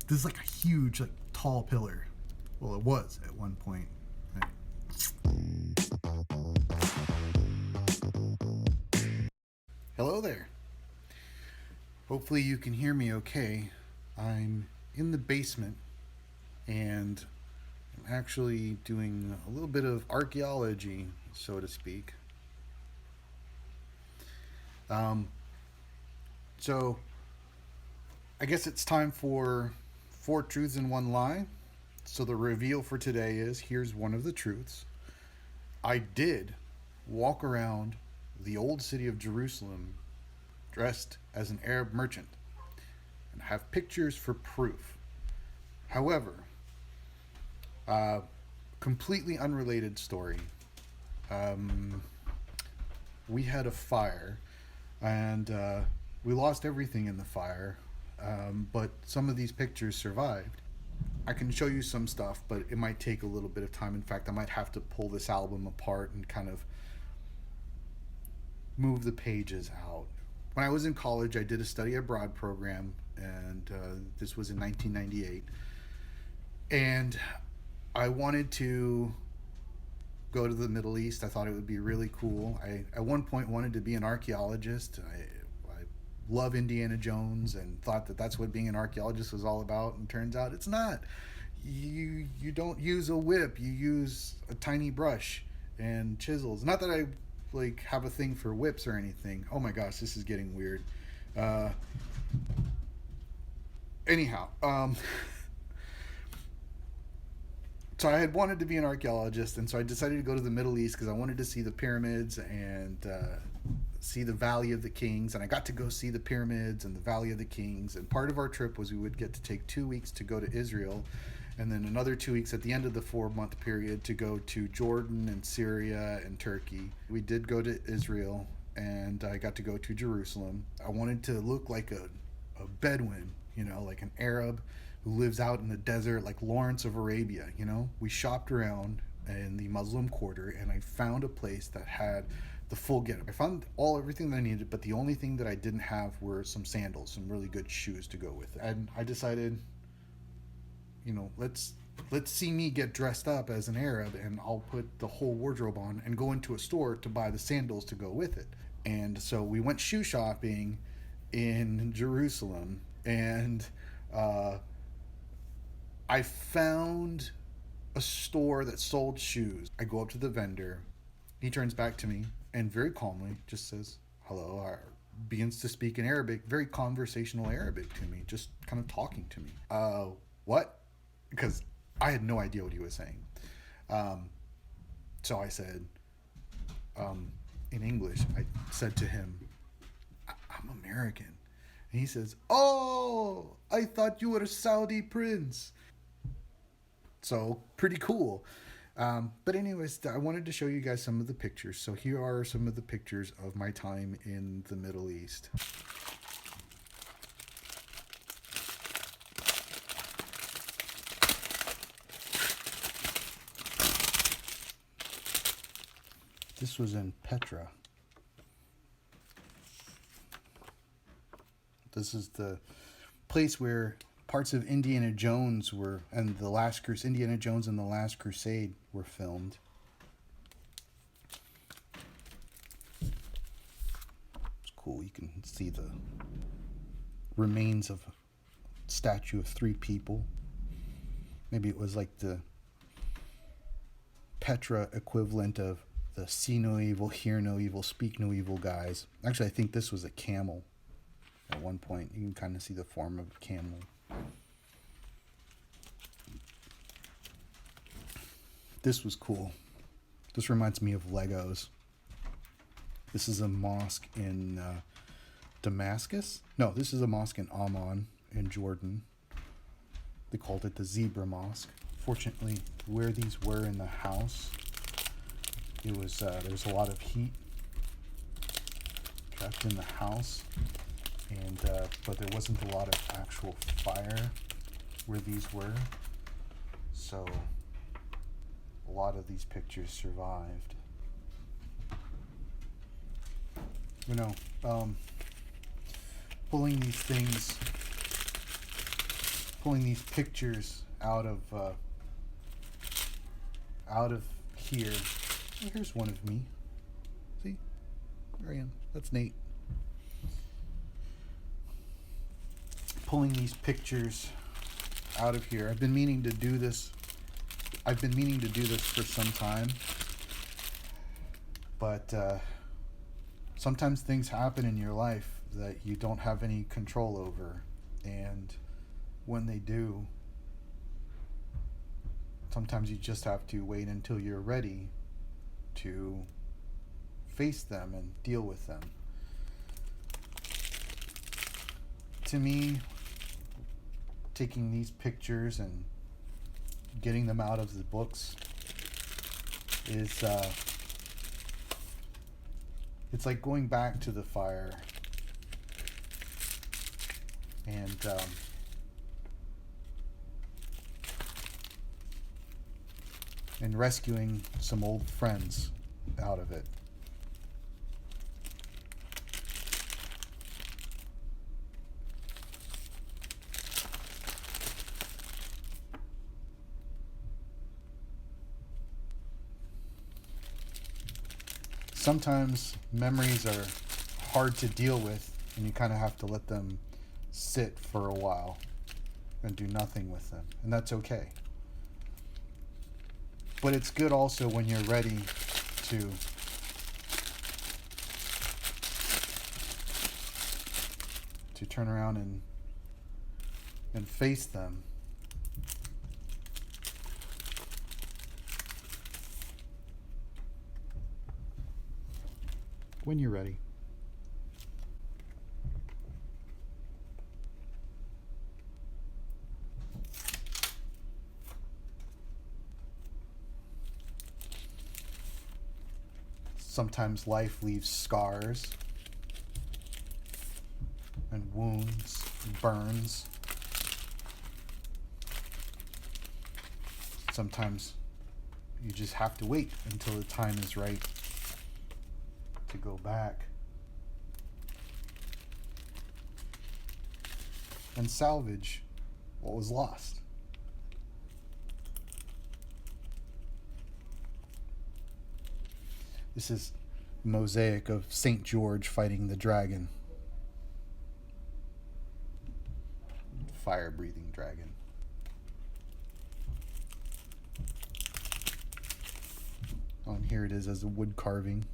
This is like a huge, like tall pillar. Well, it was at one point. Right. Hello there. Hopefully you can hear me okay. I'm in the basement and I'm actually doing a little bit of archaeology, so to speak. Um, so I guess it's time for four truths and one lie. So the reveal for today is here's one of the truths. I did walk around the old city of Jerusalem dressed as an Arab merchant and have pictures for proof. However, completely unrelated story. Um, we had a fire and we lost everything in the fire, but some of these pictures survived. I can show you some stuff, but it might take a little bit of time. In fact, I might have to pull this album apart and kind of move the pages out. When I was in college, I did a study abroad program, and this was in 1998. And I wanted to go to the Middle East. I thought it would be really cool. I, at one point, wanted to be an archaeologist. I love Indiana Jones and thought that that's what being an archaeologist was all about. And turns out it's not. You don't use a whip. You use a tiny brush and chisels. Not that I like have a thing for whips or anything. Oh my gosh, this is getting weird. Uh, anyhow, so I had wanted to be an archaeologist, and so I decided to go to the Middle East because I wanted to see the pyramids and see the Valley of the Kings. And I got to go see the pyramids and the Valley of the Kings. And part of our trip was we would get to take 2 weeks to go to Israel, and then another 2 weeks at the end of the 4 month period to go to Jordan and Syria and Turkey. We did go to Israel, and I got to go to Jerusalem. I wanted to look like a Bedouin, you know, like an Arab who lives out in the desert, like Lawrence of Arabia, you know. We shopped around in the Muslim quarter, and I found a place that had the full getup. I found everything that I needed, but the only thing that I didn't have were some sandals, some really good shoes to go with it. And I decided, you know, let's see me get dressed up as an Arab, and I'll put the whole wardrobe on and go into a store to buy the sandals to go with it. And so we went shoe shopping in Jerusalem, and I found a store that sold shoes. I go up to the vendor. He turns back to me and very calmly just says, hello, begins to speak in Arabic, very conversational Arabic to me, just kind of talking to me. What? Because I had no idea what he was saying. So I said, in English, I said to him, I'm American. And he says, oh, I thought you were a Saudi prince. So pretty cool. But anyways, I wanted to show you guys some of the pictures. So here are some of the pictures of my time in the Middle East. This was in Petra. This is the place where parts of Indiana Jones were, and Indiana Jones and the Last Crusade were filmed. It's cool. You can see the remains of a statue of 3 people. Maybe it was like the Petra equivalent of the see no evil, hear no evil, speak no evil guys. Actually, I think this was a camel at one point. You can kind of see the form of a camel. This was cool. This reminds me of Legos. This is a mosque in Damascus. No, this is a mosque in Amman in Jordan. They called it the Zebra Mosque. Fortunately, where these were in the house, it was there was a lot of heat trapped in the house, and but there wasn't a lot of actual fire where these were, so a lot of these pictures survived. You know, pulling pulling these pictures out of here. Oh, here's one of me. See, there I am. That's Nate. Pulling these pictures out of here. I've been meaning to do this. I've been meaning to do this for some time, but sometimes things happen in your life that you don't have any control over, and when they do, sometimes you just have to wait until you're ready to face them and deal with them. To me, taking these pictures and getting them out of the books is it's like going back to the fire and rescuing some old friends out of it. Sometimes memories are hard to deal with, and you kind of have to let them sit for a while and do nothing with them, and that's okay. But it's good also when you're ready to turn around and face them. When you're ready. Sometimes life leaves scars and wounds and burns. Sometimes you just have to wait until the time is right to go back and salvage what was lost. This is a mosaic of St. George fighting the dragon. Fire-breathing dragon. On here it is as a wood carving.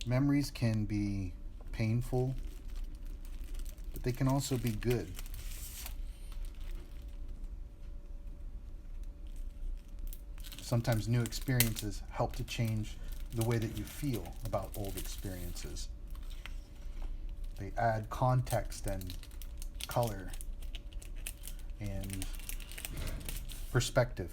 Memories can be painful, but they can also be good. Sometimes new experiences help to change the way that you feel about old experiences. They add context and color and perspective.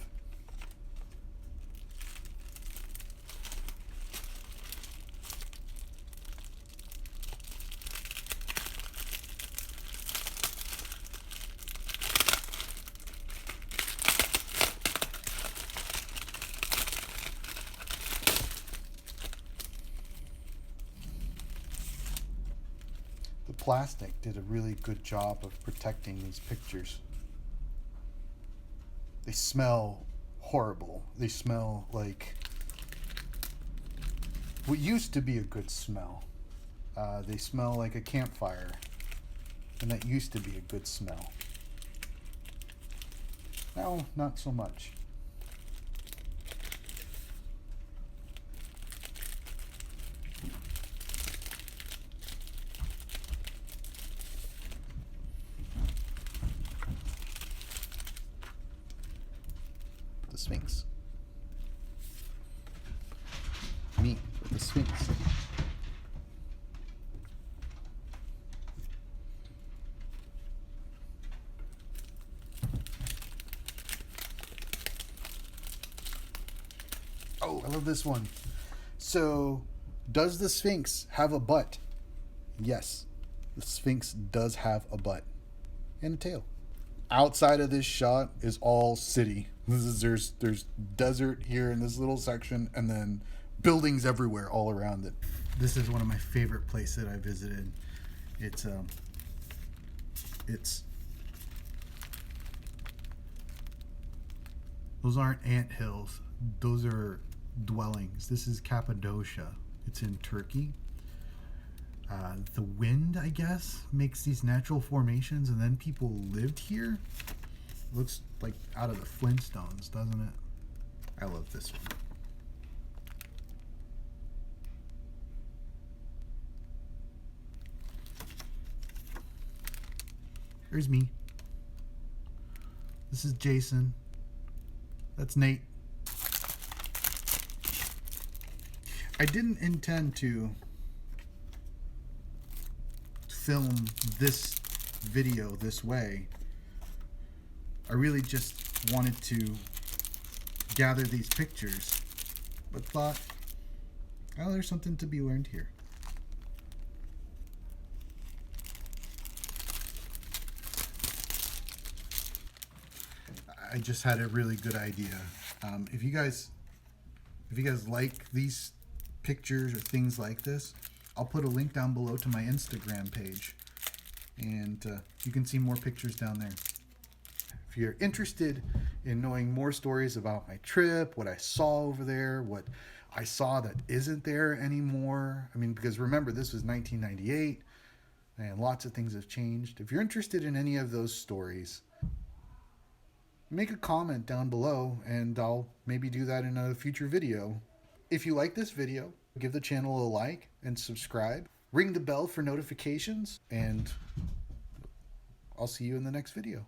Plastic did a really good job of protecting these pictures. They smell horrible. They smell like what used to be a good smell. They smell like a campfire, and that used to be a good smell. Now, not so much. The Sphinx. Meet with the Sphinx. Oh, I love this one. So, does the Sphinx have a butt? Yes. The Sphinx does have a butt and a tail. Outside of this shot is all city. There's desert here in this little section, and then buildings everywhere all around it. This is one of my favorite places that I visited. It's those aren't ant hills. Those are dwellings. This is Cappadocia. It's in Turkey. The wind, I guess, makes these natural formations, and then people lived here. Looks like out of the Flintstones, doesn't it? I love this one. Here's me. This is Jason. That's Nate. I didn't intend to film this video this way. I really just wanted to gather these pictures, but thought, oh, there's something to be learned here. I just had a really good idea. If you guys like these pictures or things like this, I'll put a link down below to my Instagram page, and you can see more pictures down there. If you're interested in knowing more stories about my trip, what I saw over there, what I saw that isn't there anymore, I mean, because remember, this was 1998 and lots of things have changed. If you're interested in any of those stories, make a comment down below and I'll maybe do that in a future video. If you like this video, give the channel a like and subscribe. Ring the bell for notifications, and I'll see you in the next video.